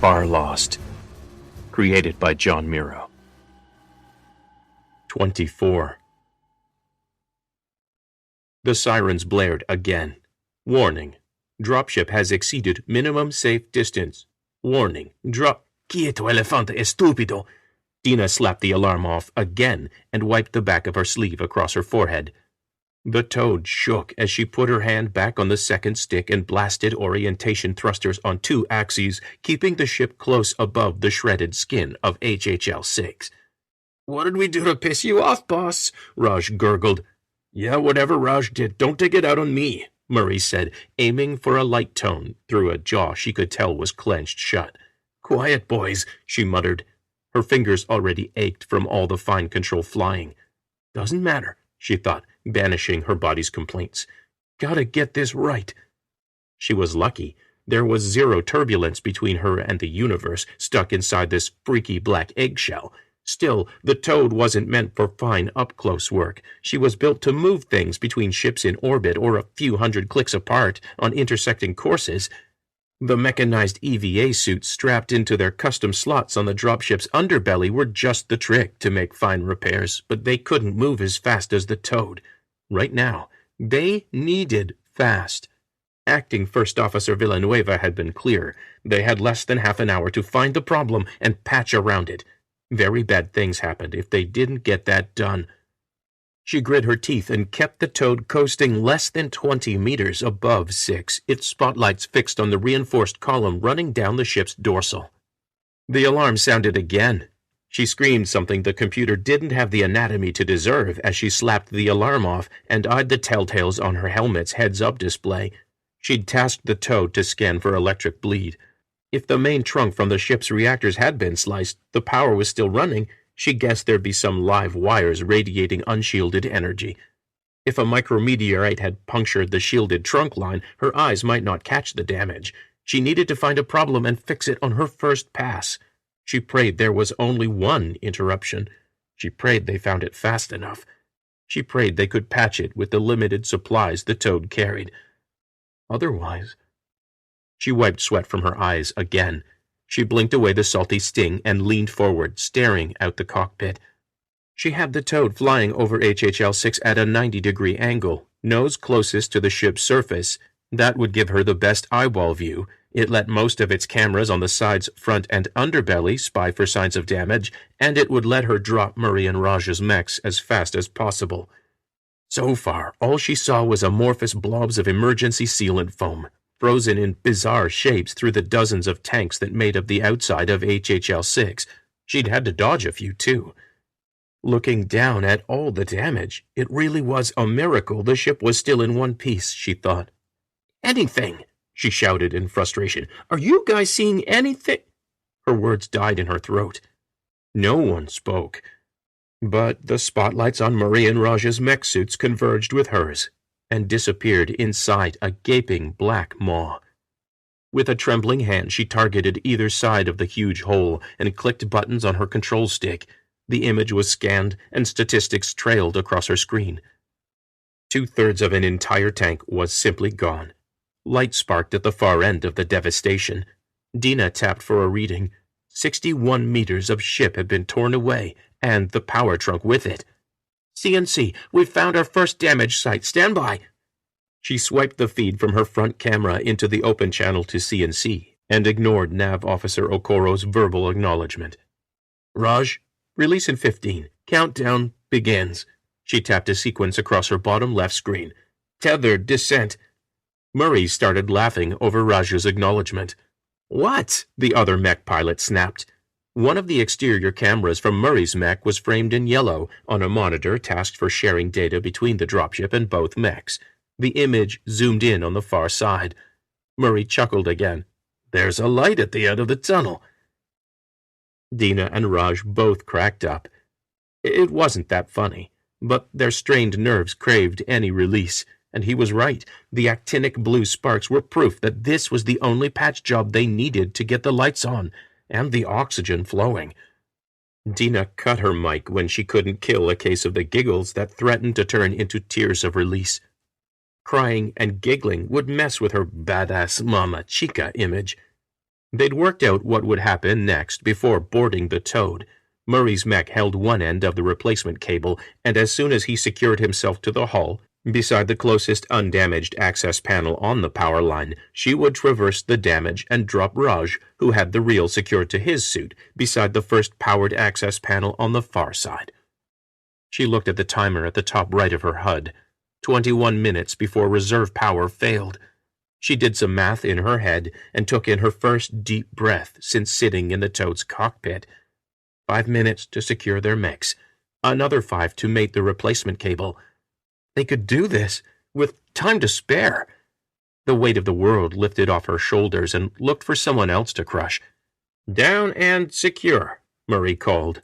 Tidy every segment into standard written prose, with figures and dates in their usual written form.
Farlost, created by John Miro. 24. The sirens blared again. Warning. Dropship has exceeded minimum safe distance. Warning. Quieto, elefante, estúpido. Dina slapped the alarm off again and wiped the back of her sleeve across her forehead. The toad shook as she put her hand back on the second stick and blasted orientation thrusters on 2 axes, keeping the ship close above the shredded skin of HHL-6. "What did we do to piss you off, boss?" Raj gurgled. "Yeah, whatever Raj did, don't take it out on me," Murray said, aiming for a light tone through a jaw she could tell was clenched shut. "Quiet, boys," she muttered. Her fingers already ached from all the fine control flying. "Doesn't matter," she thought, banishing her body's complaints. "Gotta get this right." She was lucky. There was zero turbulence between her and the universe, stuck inside this freaky black eggshell. Still, the toad wasn't meant for fine up-close work. She was built to move things between ships in orbit or a few hundred clicks apart on intersecting courses. The mechanized EVA suits strapped into their custom slots on the dropship's underbelly were just the trick to make fine repairs, but they couldn't move as fast as the toad. Right now, they needed fast. Acting First Officer Villanueva had been clear. They had less than half an hour to find the problem and patch around it. Very bad things happened if they didn't get that done. She grit her teeth and kept the toad coasting less than 20 meters above 6, its spotlights fixed on the reinforced column running down the ship's dorsal. The alarm sounded again. She screamed something the computer didn't have the anatomy to deserve as she slapped the alarm off and eyed the telltales on her helmet's heads-up display. She'd tasked the toad to scan for electric bleed. If the main trunk from the ship's reactors had been sliced, the power was still running. She guessed there'd be some live wires radiating unshielded energy. If a micrometeorite had punctured the shielded trunk line, her eyes might not catch the damage. She needed to find a problem and fix it on her first pass. She prayed there was only one interruption. She prayed they found it fast enough. She prayed they could patch it with the limited supplies the toad carried. Otherwise... She wiped sweat from her eyes again. She blinked away the salty sting and leaned forward, staring out the cockpit. She had the toad flying over HHL-6 at a 90-degree angle, nose closest to the ship's surface. That would give her the best eyeball view. It let most of its cameras on the sides, front, and underbelly spy for signs of damage, and it would let her drop Murray and Raj's mechs as fast as possible. So far, all she saw was amorphous blobs of emergency sealant foam, frozen in bizarre shapes through the dozens of tanks that made up the outside of HHL-6. She'd had to dodge a few, too. Looking down at all the damage, it really was a miracle the ship was still in one piece, she thought. "Anything!" she shouted in frustration. "Are you guys seeing anything?" Her words died in her throat. No one spoke. But the spotlights on Murray and Raj's mech suits converged with hers and disappeared inside a gaping black maw. With a trembling hand, she targeted either side of the huge hole and clicked buttons on her control stick. The image was scanned, and statistics trailed across her screen. 2/3 of an entire tank was simply gone. Light sparked at the far end of the devastation. Dina tapped for a reading. 61 meters of ship had been torn away, and the power trunk with it. "CNC, we've found our first damage site. Stand by." She swiped the feed from her front camera into the open channel to CNC and ignored Nav Officer Okoro's verbal acknowledgement. "Raj, release in 15. Countdown begins." She tapped a sequence across her bottom left screen. "Tethered descent." Murray started laughing over Raj's acknowledgement. "What?" the other mech pilot snapped. One of the exterior cameras from Murray's mech was framed in yellow on a monitor tasked for sharing data between the dropship and both mechs. The image zoomed in on the far side. Murray chuckled again. "There's a light at the end of the tunnel." Dina and Raj both cracked up. It wasn't that funny, but their strained nerves craved any release, and he was right. The actinic blue sparks were proof that this was the only patch job they needed to get the lights on and the oxygen flowing. Dina cut her mic when she couldn't kill a case of the giggles that threatened to turn into tears of release. Crying and giggling would mess with her badass mama chica image. They'd worked out what would happen next before boarding the Toad. Murray's mech held one end of the replacement cable, and as soon as he secured himself to the hull, beside the closest undamaged access panel on the power line, she would traverse the damage and drop Raj, who had the reel secured to his suit, beside the first powered access panel on the far side. She looked at the timer at the top right of her HUD. 21 minutes before reserve power failed. She did some math in her head and took in her first deep breath since sitting in the Toad's cockpit. 5 minutes to secure their mechs. Another 5 to mate the replacement cable. They could do this, with time to spare. The weight of the world lifted off her shoulders and looked for someone else to crush. "Down and secure," Murray called.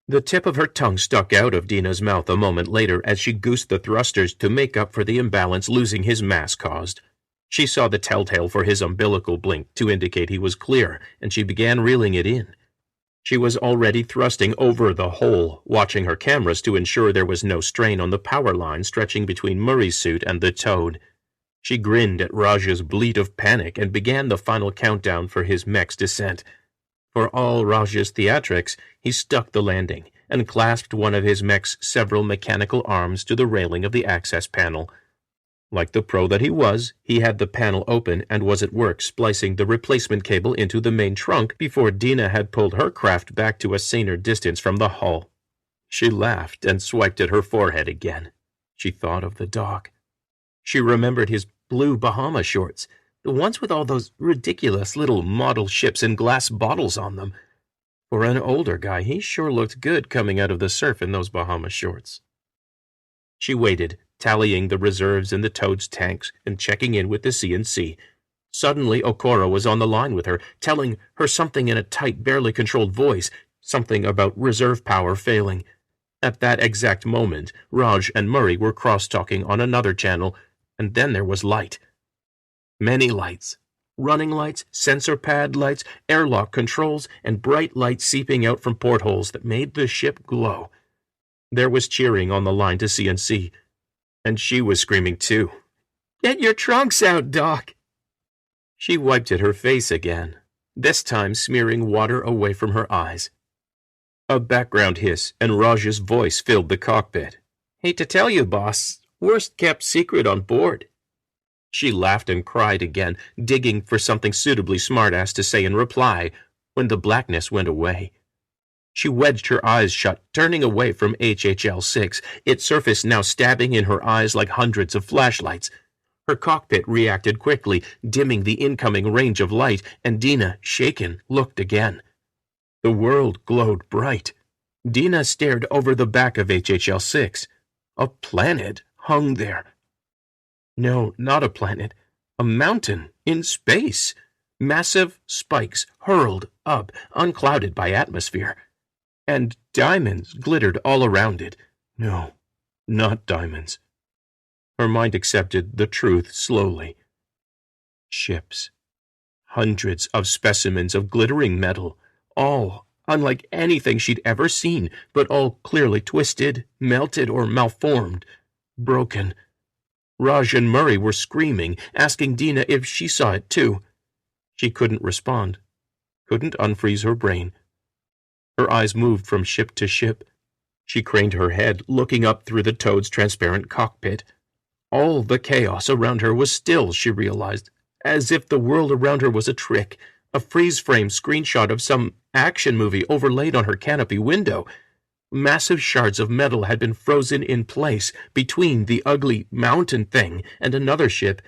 The tip of her tongue stuck out of Dina's mouth a moment later as she goosed the thrusters to make up for the imbalance losing his mass caused. She saw the telltale for his umbilical blink to indicate he was clear, and she began reeling it in. She was already thrusting over the hole, watching her cameras to ensure there was no strain on the power line stretching between Murray's suit and the Toad. She grinned at Raj's bleat of panic and began the final countdown for his mech's descent. For all Raj's theatrics, he stuck the landing and clasped one of his mech's several mechanical arms to the railing of the access panel. Like the pro that he was, he had the panel open and was at work splicing the replacement cable into the main trunk before Dina had pulled her craft back to a saner distance from the hull. She laughed and swiped at her forehead again. She thought of the dog. She remembered his blue Bahama shorts, the ones with all those ridiculous little model ships and glass bottles on them. For an older guy, he sure looked good coming out of the surf in those Bahama shorts. She waited, tallying the reserves in the Toad's tanks and checking in with the CNC. Suddenly, Okora was on the line with her, telling her something in a tight, barely controlled voice, something about reserve power failing. At that exact moment, Raj and Murray were cross-talking on another channel, and then there was light. Many lights. Running lights, sensor pad lights, airlock controls, and bright lights seeping out from portholes that made the ship glow. There was cheering on the line to CNC, and she was screaming too. "Get your trunks out, Doc!" She wiped at her face again, this time smearing water away from her eyes. A background hiss and Raj's voice filled the cockpit. "Hate to tell you, boss, worst kept secret on board." She laughed and cried again, digging for something suitably smart-ass to say in reply, when the blackness went away. She wedged her eyes shut, turning away from HHL-6, its surface now stabbing in her eyes like hundreds of flashlights. Her cockpit reacted quickly, dimming the incoming range of light, and Dina, shaken, looked again. The world glowed bright. Dina stared over the back of HHL-6. A planet hung there. No, not a planet. A mountain in space. Massive spikes hurled up, unclouded by atmosphere. And diamonds glittered all around it. No, not diamonds. Her mind accepted the truth slowly. Ships. Hundreds of specimens of glittering metal, all unlike anything she'd ever seen, but all clearly twisted, melted, or malformed, broken. Raj and Murray were screaming, asking Dina if she saw it too. She couldn't respond, couldn't unfreeze her brain. Her eyes moved from ship to ship. She craned her head, looking up through the Toad's transparent cockpit. All the chaos around her was still, she realized, as if the world around her was a trick, a freeze-frame screenshot of some action movie overlaid on her canopy window. Massive shards of metal had been frozen in place between the ugly mountain thing and another ship,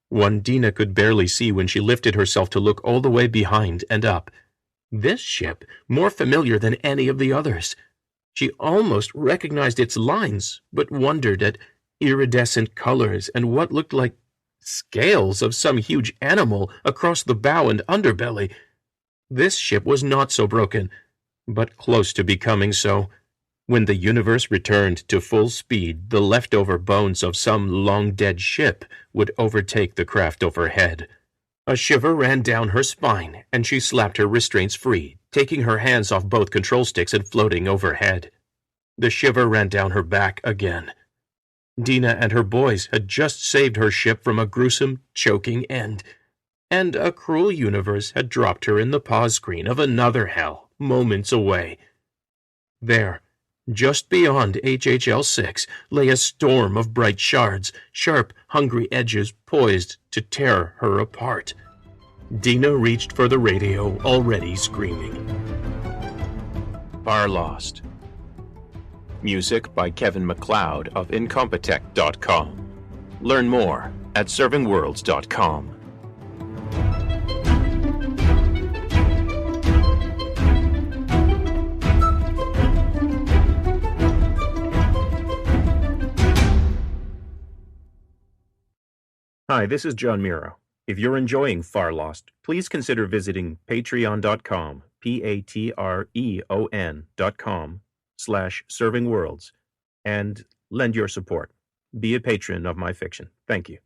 one Dina could barely see when she lifted herself to look all the way behind and up. This ship, more familiar than any of the others. She almost recognized its lines, but wondered at iridescent colors and what looked like scales of some huge animal across the bow and underbelly. This ship was not so broken, but close to becoming so. When the universe returned to full speed, the leftover bones of some long-dead ship would overtake the craft overhead. A shiver ran down her spine, and she slapped her restraints free, taking her hands off both control sticks and floating overhead. The shiver ran down her back again. Dina and her boys had just saved her ship from a gruesome, choking end, and a cruel universe had dropped her in the pause screen of another hell, moments away. There, just beyond HHL 6, lay a storm of bright shards, sharp, hungry edges poised to tear her apart. Dina reached for the radio, already screaming. Farlost. Music by Kevin MacLeod of Incompetech.com. Learn more at servingworlds.com. Hi, this is John Miro. If you're enjoying Farlost, please consider visiting patreon.com, patreon.com/servingworlds, and lend your support. Be a patron of my fiction. Thank you.